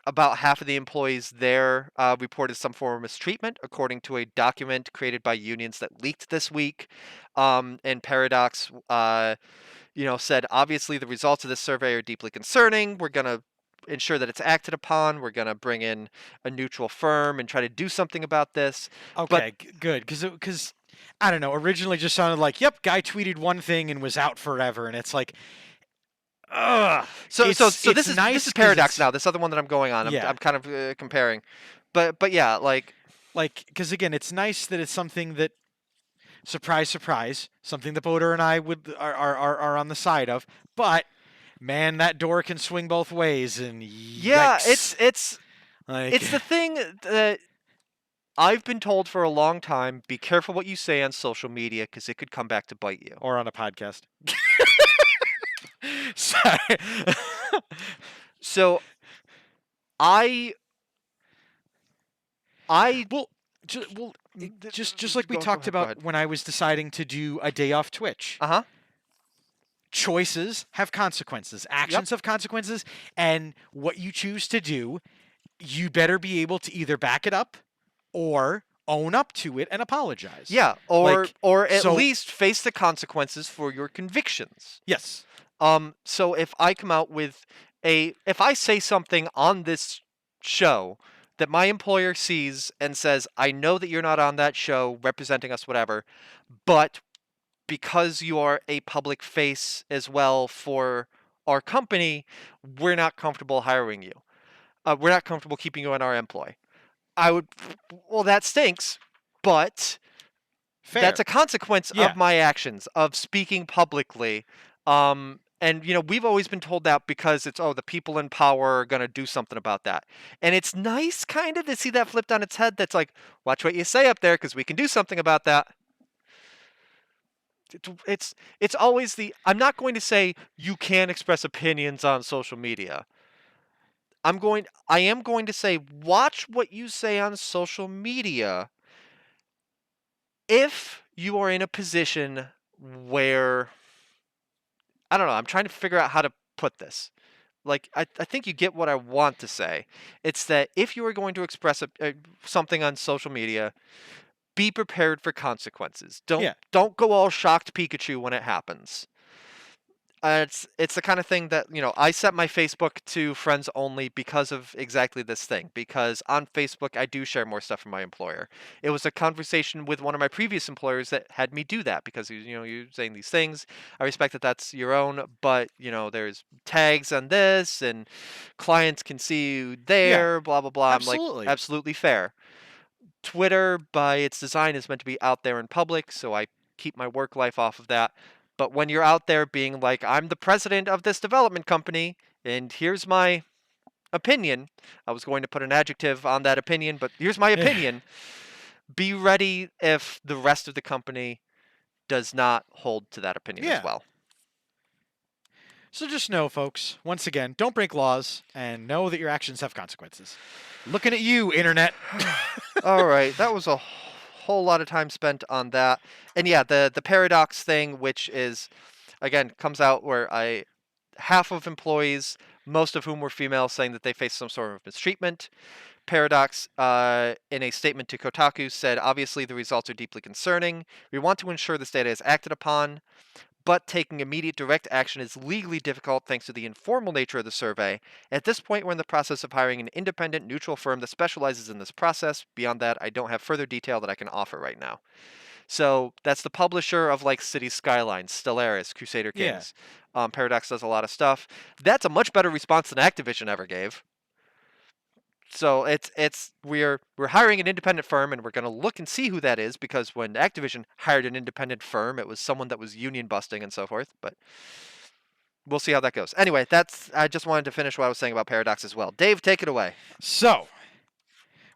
about half of the employees there reported some form of mistreatment, according to a document created by unions that leaked this week. And Paradox, said, obviously the results of this survey are deeply concerning. We're going to ensure that it's acted upon. We're going to bring in a neutral firm and try to do something about this. Okay, good. Because I don't know. Originally, just sounded like, yep, guy tweeted one thing and was out forever, and it's like, ugh. So It's this is nice this is 'cause Paradox it's- now. This other one that I'm going on, Yeah. I'm kind of comparing, but yeah, like because again, it's nice that it's something that, surprise, surprise, something that Boder and I are on the side of. But man, that door can swing both ways, and yeah, yikes. it's like, it's the thing that I've been told for a long time. Be careful what you say on social media because it could come back to bite you. or on a podcast. Sorry. So I Well, just like we talked go about ahead. when I was deciding to do a day off Twitch. Uh-huh. Choices have consequences. Actions have consequences, and what you choose to do, you better be able to either back it up or own up to it and apologize. Yeah, Like, or at so- least face the consequences for your convictions. Yes. So if I come out with if I say something on this show that my employer sees and says, I know that you're not on that show representing us, whatever, but because you are a public face as well for our company, we're not comfortable hiring you. We're not comfortable keeping you in our employ. Well, that stinks, but Fair. that's a consequence Yeah. of my actions, of speaking publicly. And we've always been told that because it's, the people in power are going to do something about that. And it's nice kind of to see that flipped on its head. That's like, watch what you say up there because we can do something about that. It's always I'm not going to say you can't express opinions on social media. I am going to say, watch what you say on social media if you are in a position where, I don't know, I'm trying to figure out how to put this. Like, I think you get what I want to say. It's that if you are going to express something on social media, be prepared for consequences. Don't go all shocked Pikachu when it happens. It's the kind of thing that, I set my Facebook to friends only because of exactly this thing. Because on Facebook, I do share more stuff from my employer. It was a conversation with one of my previous employers that had me do that because, you're saying these things. I respect that that's your own, but, there's tags on this and clients can see you there, blah, blah, blah. Absolutely. I'm like, absolutely fair. Twitter, by its design, is meant to be out there in public, so I keep my work life off of that. But when you're out there being like, I'm the president of this development company, and here's my opinion. I was going to put an adjective on that opinion, but here's my opinion. Be ready if the rest of the company does not hold to that opinion as well. So just know, folks, once again, don't break laws and know that your actions have consequences. Looking at you, Internet. All right, that was a whole lot of time spent on that. And yeah, the Paradox thing, which is, again, comes out where half of employees, most of whom were female, saying that they faced some sort of mistreatment. Paradox, in a statement to Kotaku, said, obviously the results are deeply concerning. We want to ensure this data is acted upon, but taking immediate direct action is legally difficult thanks to the informal nature of the survey. At this point, we're in the process of hiring an independent, neutral firm that specializes in this process. Beyond that, I don't have further detail that I can offer right now. So that's the publisher of like City Skylines, Stellaris, Crusader Kings. Paradox does a lot of stuff. That's a much better response than Activision ever gave. So we're hiring an independent firm, and we're going to look and see who that is, because when Activision hired an independent firm, it was someone that was union busting and so forth. But we'll see how that goes. Anyway, I just wanted to finish what I was saying about Paradox as well. Dave, take it away. So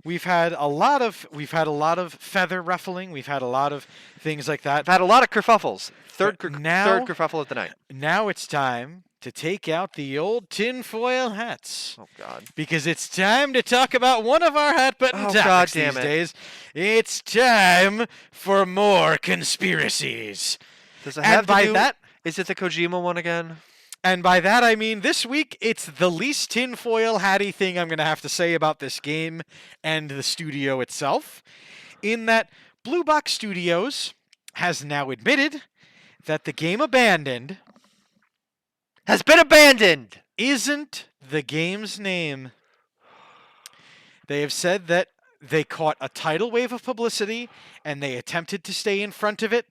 we've had a lot of feather ruffling. We've had a lot of things like that. I've had a lot of kerfuffles. Third now- kerfuffle of the night. Now it's time to take out the old tinfoil hats. Oh God. Because it's time to talk about one of our hat button Oh, topics God damn these it. days. It's time for more conspiracies. Does it And have to by do? that, Is it the Kojima one again? and by that I mean this week it's the least tinfoil hatty thing I'm going to have to say about this game and the studio itself. In that Blue Box Studios has now admitted that the game Abandoned Has been abandoned. isn't the game's name. They have said that they caught a tidal wave of publicity and they attempted to stay in front of it.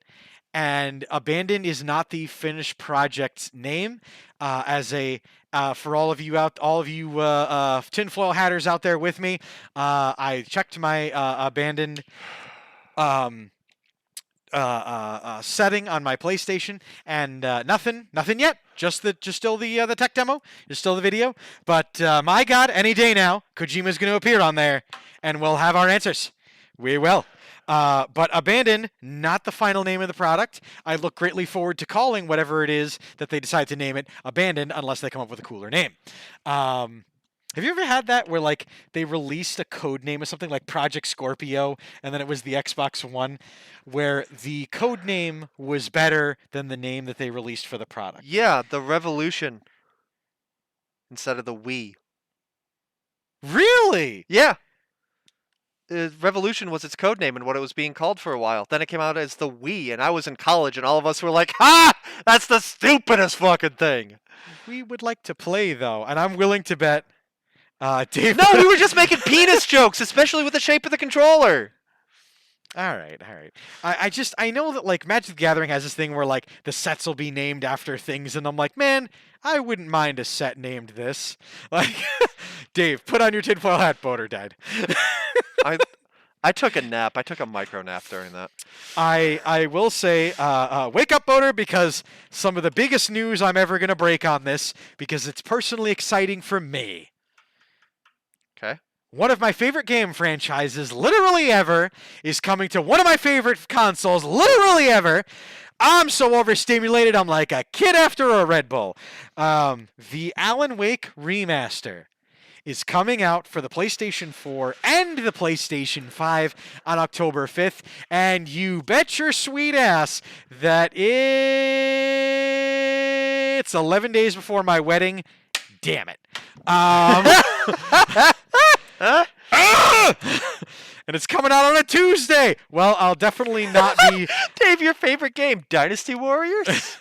And Abandoned is not the finished project's name. For all of you tinfoil hatters out there with me, I checked my Abandoned setting on my PlayStation, and nothing yet. Just still the tech demo, just still the video. But my God, any day now, Kojima's going to appear on there, and we'll have our answers. We will. But Abandoned, not the final name of the product. I look greatly forward to calling whatever it is that they decide to name it Abandoned, unless they come up with a cooler name. Have you ever had that where like they released a code name of something like Project Scorpio, and then it was the Xbox One, where the code name was better than the name that they released for the product? Yeah, the Revolution instead of the Wii. Really? Yeah. Revolution was its code name and what it was being called for a while. Then it came out as the Wii, and I was in college, and all of us were like, "Ha! That's the stupidest fucking thing." We would like to play though, and I'm willing to bet. Dave. No, we were just making penis jokes, especially with the shape of the controller. All right. I know that like Magic the Gathering has this thing where like the sets will be named after things, and I'm like, man, I wouldn't mind a set named this. Like, Dave, put on your tinfoil hat. Boater died. I took a nap. I took a micro nap during that. I will say, wake up, Boater, because some of the biggest news I'm ever gonna break on this, because it's personally exciting for me. Okay. One of my favorite game franchises, literally ever, is coming to one of my favorite consoles, literally ever. I'm so overstimulated, I'm like a kid after a Red Bull. The Alan Wake remaster is coming out for the PlayStation 4 and the PlayStation 5 on October 5th. And you bet your sweet ass that it's 11 days before my wedding. Damn it. And it's coming out on a Tuesday. Well, I'll definitely not be. Dave, your favorite game, Dynasty Warriors?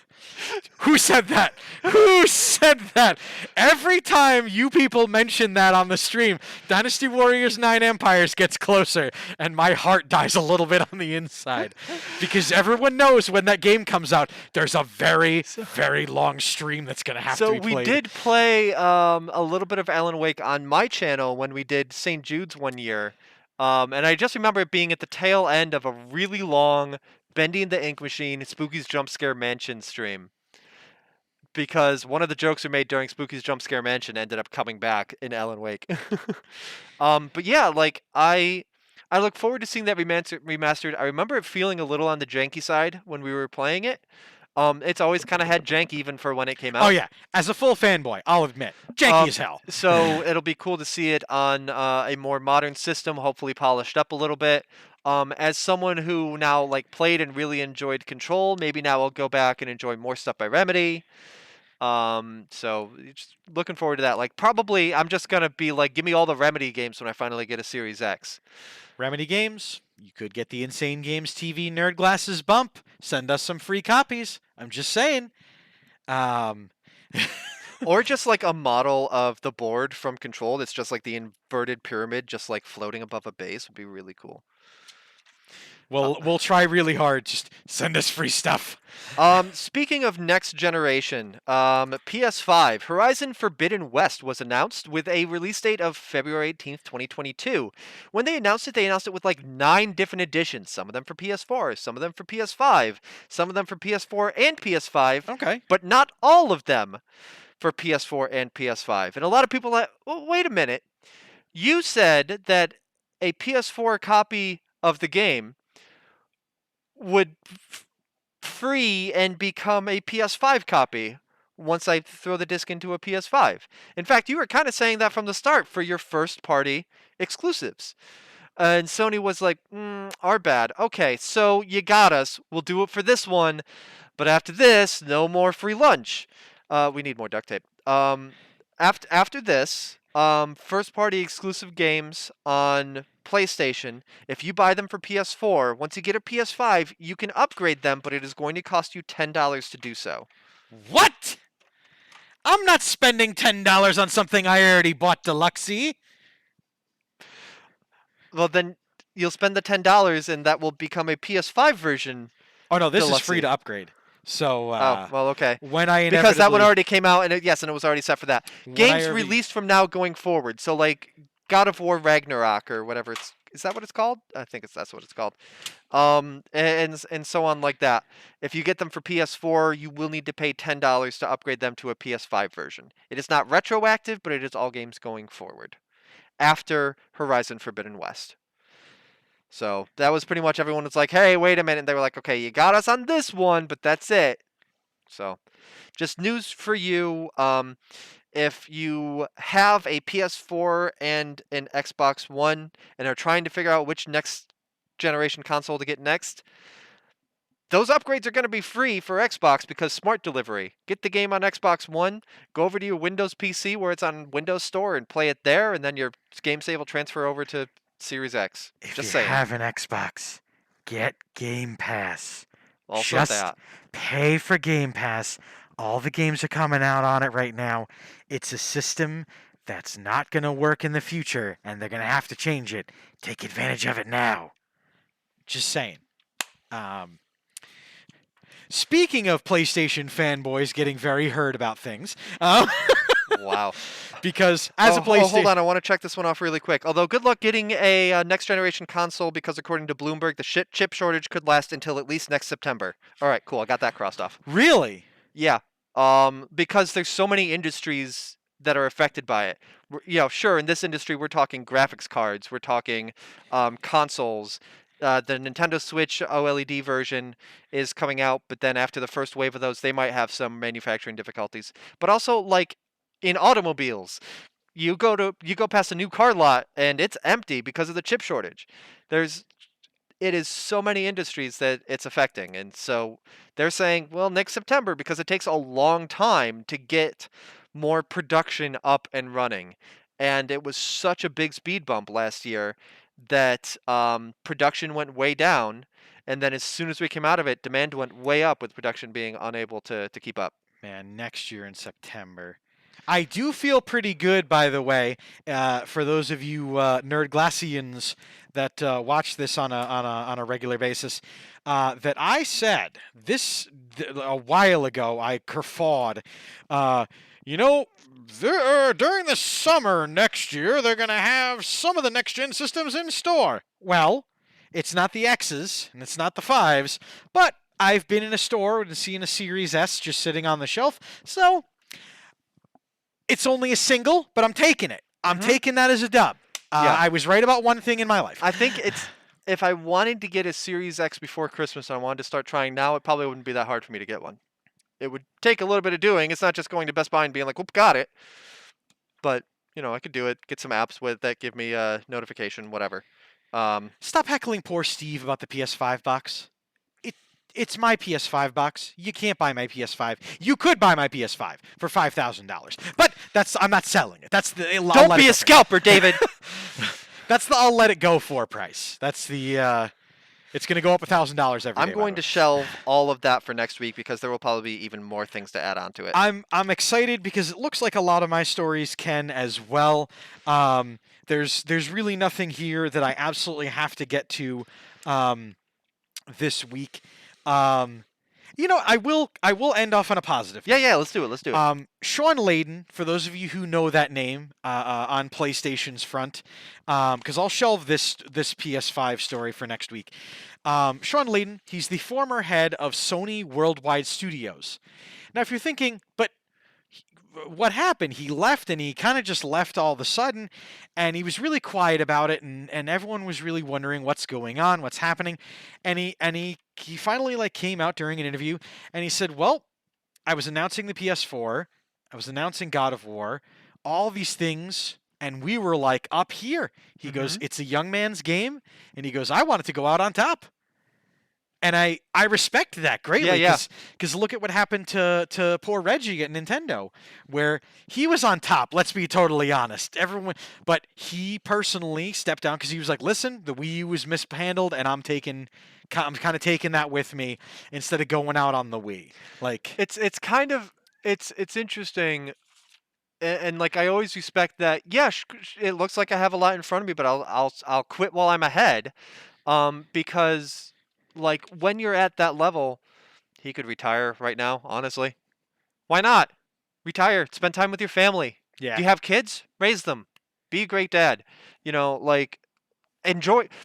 Who said that? Who said that? Every time you people mention that on the stream, Dynasty Warriors 9 Empires gets closer, and my heart dies a little bit on the inside. Because everyone knows when that game comes out, there's a very, very long stream that's going to have to be played. So we did play a little bit of Alan Wake on my channel when we did St. Jude's one year. And I just remember it being at the tail end of a really long Bending the Ink Machine, Spooky's Jump Scare Mansion stream. Because one of the jokes we made during Spooky's Jump Scare Mansion ended up coming back in Alan Wake. But yeah, like I look forward to seeing that remastered. I remember it feeling a little on the janky side when we were playing it. It's always kind of had jank even for when it came out. Oh yeah, as a full fanboy, I'll admit, janky as hell. So it'll be cool to see it on a more modern system, hopefully polished up a little bit. As someone who now like played and really enjoyed Control, maybe now I'll go back and enjoy more stuff by Remedy. So just looking forward to that. Like probably I'm just gonna be like, give me all the Remedy games when I finally get a Series X. Remedy games, you could get the Insane Games TV Nerd Glasses bump. Send us some free copies. I'm just saying. Or just like a model of the board from Control that's just like the inverted pyramid, just like floating above a base would be really cool. We'll try really hard. Just send us free stuff. Speaking of next generation, PS5, Horizon Forbidden West was announced with a release date of February 18th, 2022. When they announced it with like 9 different editions, some of them for PS4, some of them for PS5, some of them for PS4 and PS5, Okay. but not all of them for PS4 and PS5. And a lot of people are like, well, wait a minute. You said that a PS4 copy of the game would free and become a PS5 copy once I throw the disc into a PS5. In fact, you were kind of saying that from the start for your first party exclusives. And Sony was like, our bad. Okay, so you got us. We'll do it for this one. But after this, no more free lunch. We need more duct tape. After this, first party exclusive games on PlayStation, if you buy them for PS4, once you get a PS5, you can upgrade them, but it is going to cost you $10 to do so. What? I'm not spending $10 on something I already bought deluxe-y. Well, then you'll spend the $10 and that will become a PS5 version. Oh no, this is deluxe-y. free to upgrade. So Oh, well, okay. when I Because that one already came out, and it was already set for that. When Games released from now going forward. So, like, God of War Ragnarok or whatever is that what it's called? I think that's what it's called. And so on like that. If you get them for PS4, you will need to pay $10 to upgrade them to a PS5 version. It is not retroactive, but it is all games going forward after Horizon Forbidden West. So that was pretty much everyone was like, hey, wait a minute. And they were like, okay, you got us on this one, but that's it. So just news for you. If you have a PS4 and an Xbox One and are trying to figure out which next generation console to get next, those upgrades are going to be free for Xbox because Smart Delivery. Get the game on Xbox One, go over to your Windows PC where it's on Windows Store and play it there, and then your game save will transfer over to Series X. If Just you saying. have an Xbox, get Game Pass. Also Just that. pay for Game Pass. All the games are coming out on it right now. It's a system that's not going to work in the future, and they're going to have to change it. Take advantage of it now. Just saying. Speaking of PlayStation fanboys getting very hurt about things, Wow. because as a PlayStation... Hold on, I want to check this one off really quick. Although, good luck getting a next-generation console because, according to Bloomberg, the chip shortage could last until at least next September. All right, cool. I got that crossed off. Really? Yeah. Because there's so many industries that are affected by it. Sure, in this industry, we're talking graphics cards. We're talking consoles. The Nintendo Switch OLED version is coming out, but then after the first wave of those, they might have some manufacturing difficulties. But also, like, in automobiles, you go past a new car lot and it's empty because of the chip shortage. It is so many industries that it's affecting, and so they're saying, well, next September, because it takes a long time to get more production up and running, and it was such a big speed bump last year that production went way down, and then as soon as we came out of it, demand went way up with production being unable to keep up. Man, next year in September. I do feel pretty good, by the way, for those of you nerd glassians that watch this on a regular basis, that I said this a while ago. I kerfawed. During the summer next year, they're going to have some of the next-gen systems in store. Well, it's not the X's, and it's not the 5s, but I've been in a store and seen a Series S just sitting on the shelf, so it's only a single, but I'm taking it. I'm taking that as a dub. Yeah. I was right about one thing in my life. I think if I wanted to get a Series X before Christmas and I wanted to start trying now, it probably wouldn't be that hard for me to get one. It would take a little bit of doing. It's not just going to Best Buy and being like, whoop, got it. But, I could do it, get some apps with that give me a notification, whatever. Stop heckling poor Steve about the PS5 box. It's my PS5 box. You can't buy my PS5. You could buy my PS5 for $5,000, but I'm not selling it. That's the Don't be a scalper, David. That's the I'll let it go for price. That's the it's going to go up $1,000 every day. I'm going to shelve all of that for next week because there will probably be even more things to add on to it. I'm excited because it looks like a lot of my stories can as well. There's really nothing here that I absolutely have to get to um, this week. Um, I will end off on a positive. Yeah, let's do it. Let's do it. Sean Layden, for those of you who know that name on PlayStation's front, because I'll shelve this PS5 story for next week. Sean Layden, he's the former head of Sony Worldwide Studios. Now, if you're thinking, but what happened? He left, and he kind of just left all of a sudden, and he was really quiet about it, and everyone was really wondering what's going on, what's happening, and he finally like came out during an interview, and he said, "Well, I was announcing the PS4, I was announcing God of War, all these things." And we were like up here. He goes, "It's a young man's game." And he goes, "I wanted to go out on top." And I respect that greatly. Yeah. Because look at what happened to poor Reggie at Nintendo, where he was on top. Let's be totally honest. But he personally stepped down because he was like, "Listen, the Wii U was mishandled, and I'm kind of taking that with me instead of going out on the Wii." Like, It's interesting, and like I always respect that. Yeah, it looks like I have a lot in front of me, but I'll quit while I'm ahead, because like when you're at that level, he could retire right now. Honestly, why not retire? Spend time with your family. yeah, Do you have kids? Raise them. Be a great dad. Like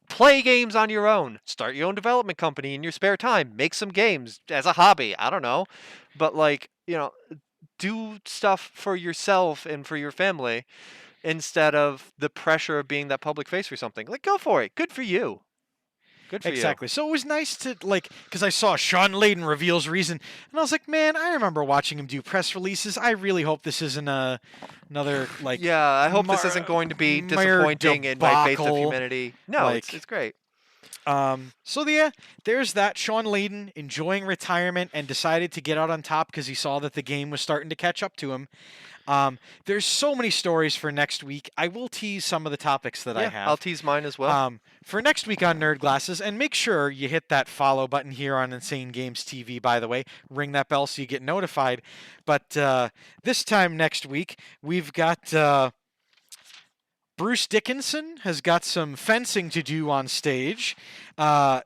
play games on your own. Start your own development company in your spare time. Make some games as a hobby. I don't know, but like do stuff for yourself and for your family instead of the pressure of being that public face for something. Like, go for it. Good for you. Good for exactly. So it was nice to because I saw Sean Layden reveals reason, and I was like, man, I remember watching him do press releases. I really hope this isn't another like. you. Yeah, I hope this isn't going to be disappointing in my faith of debacle. humanity. No, Like- it's great. So yeah, there's that. Sean Layden enjoying retirement and decided to get out on top because he saw that the game was starting to catch up to him. There's so many stories for next week. I will tease some of the topics that I have. I'll tease mine as well. For next week on Nerd Glasses, and make sure you hit that follow button here on Insane Games TV, by the way. Ring that bell so you get notified. But this time next week, we've got Bruce Dickinson has got some fencing to do on stage. Actually,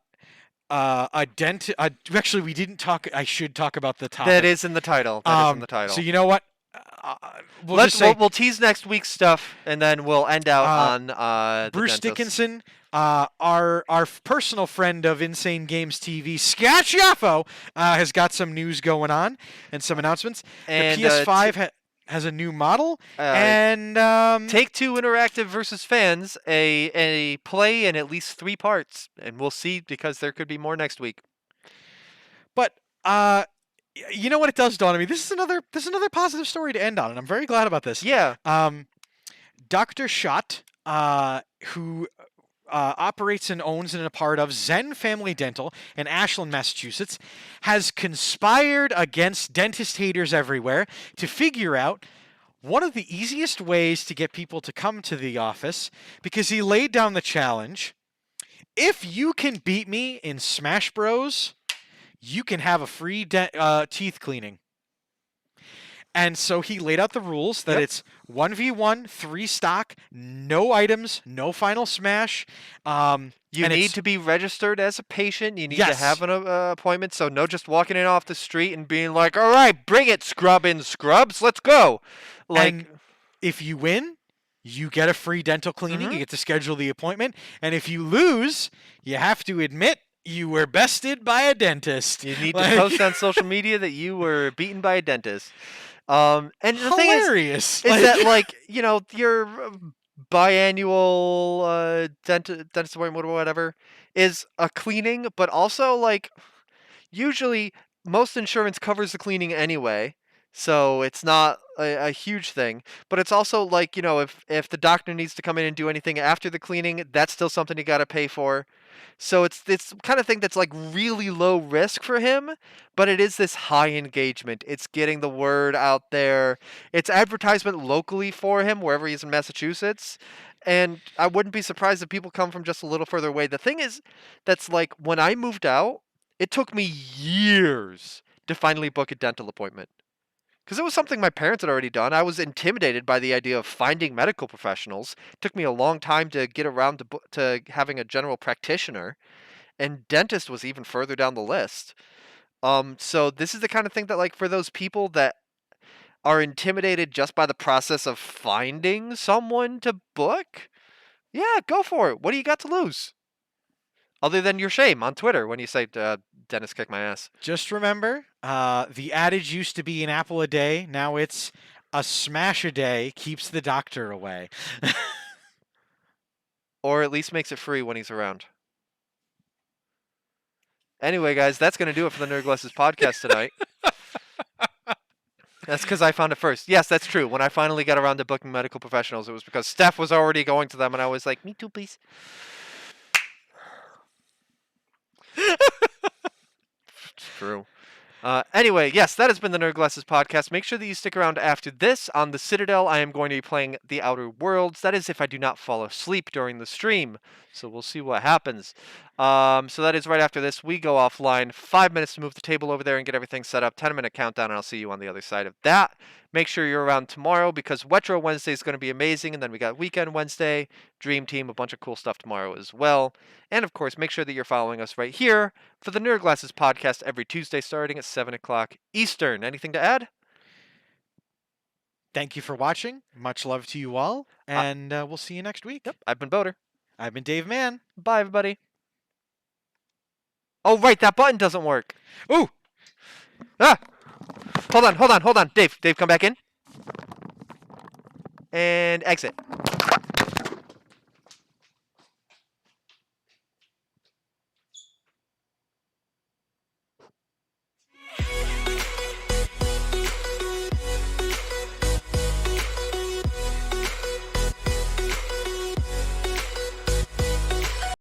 we didn't talk. I should talk about the topic. That is in the title. That is in the title. So you know what? We'll tease next week's stuff, and then we'll end out on the Bruce dentist. Dickinson, our personal friend of Insane Games TV, Scott Schaffo, has got some news going on and some announcements. And, the PS5 has a new model, and Take Two Interactive versus fans, a play in at least 3 parts, and we'll see because there could be more next week. But you know what it does dawn on me? This is another positive story to end on, and I'm very glad about this. Yeah. Dr. Schott, who operates and owns and a part of Zen Family Dental in Ashland, Massachusetts, has conspired against dentist haters everywhere to figure out one of the easiest ways to get people to come to the office, because he laid down the challenge: if you can beat me in Smash Bros, you can have a free teeth cleaning. And so he laid out the rules that it's 1v1, 3 stock, no items, no final smash. You need to be registered as a patient. You need to have an appointment. So no just walking in off the street and being like, all right, bring it, scrubs, let's go. And if you win, you get a free dental cleaning. You get to schedule the appointment. And if you lose, you have to admit you were bested by a dentist. You need to post on social media that you were beaten by a dentist. And the hilarious thing is that your biannual dentist appointment or whatever is a cleaning, but also usually most insurance covers the cleaning anyway, so it's not a huge thing. But it's also if the doctor needs to come in and do anything after the cleaning, that's still something you got to pay for. So it's this kind of thing that's really low risk for him, but it is this high engagement. It's getting the word out there. It's advertisement locally for him wherever he's in Massachusetts. And I wouldn't be surprised if people come from just a little further away. The thing is, that's when I moved out, it took me years to finally book a dental appointment. Because it was something my parents had already done. I was intimidated by the idea of finding medical professionals. It took me a long time to get around to having a general practitioner. and dentist was even further down the list. So this is the kind of thing that, like, for those people that are intimidated just by the process of finding someone to book, yeah, go for it. What do you got to lose? Other than your shame on Twitter when you say, Dennis kicked my ass. Just remember, the adage used to be an apple a day. Now it's a smash a day keeps the doctor away. Or at least makes it free when he's around. Anyway, guys, that's going to do it for the Nerd Glasses podcast tonight. That's because I found it first. Yes, that's true. When I finally got around to booking medical professionals, it was because Steph was already going to them, and I was like, me too, please. It's true. Anyway, yes, that has been the Nerd Glasses podcast. Make sure that you stick around after this. On the Citadel, I am going to be playing The Outer Worlds. That is if I do not fall asleep during the stream. So we'll see what happens. So that is right after this. We go offline. 5 minutes to move the table over there and get everything set up. 10-minute countdown, and I'll see you on the other side of that. Make sure you're around tomorrow because Wetro Wednesday is going to be amazing. And then we got Weekend Wednesday, Dream Team, a bunch of cool stuff tomorrow as well. And of course, make sure that you're following us right here for the Nerd Glasses podcast every Tuesday starting at 7 o'clock Eastern. Anything to add? Thank you for watching. Much love to you all. And we'll see you next week. Yep, I've been Boater. I've been Dave Mann. Bye, everybody. Oh, right, that button doesn't work. Ooh! Ah! Hold on. Dave, come back in. And exit.